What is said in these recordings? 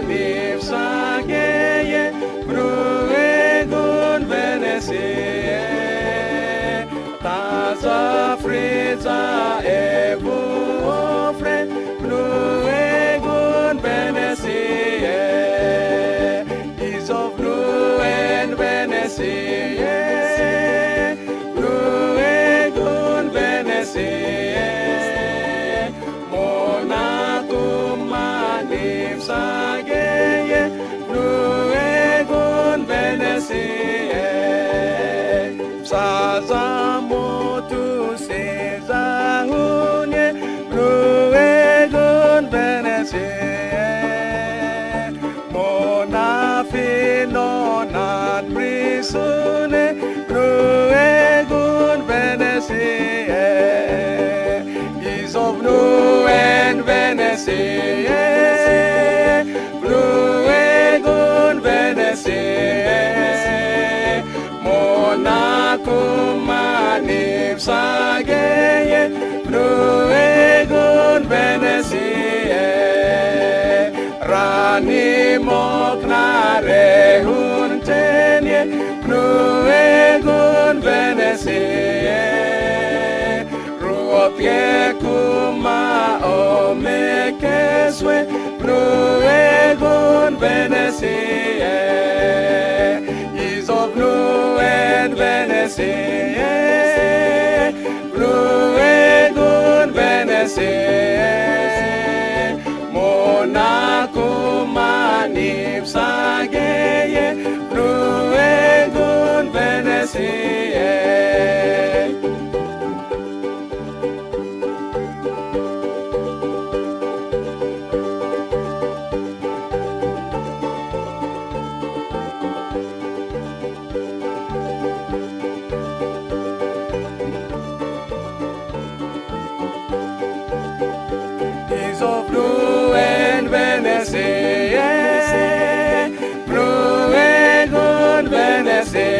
manipsageye bruegun Venesie taza friza evu ofre bruegun Venesie is of bruen Venesie bruegun Venesie monatum manipsageye bruegun Venesie sazamotu sezahunye bruegun Venesie monafinonan prisune bruegun Venesie is of bruen Venesie bruegun Venesie monacum manipsageye bruegun Venesie ranimok narehun tenye bruegun Venesie ruopie kuma omekeswe bruegun Venesie is of bruen Venesie bruegun Venesie monacum manipsageye bruegun Venesie is of bruen Venesie bruegun Venesie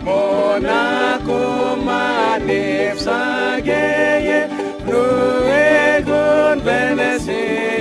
monacum manipsageye bruegun Venesie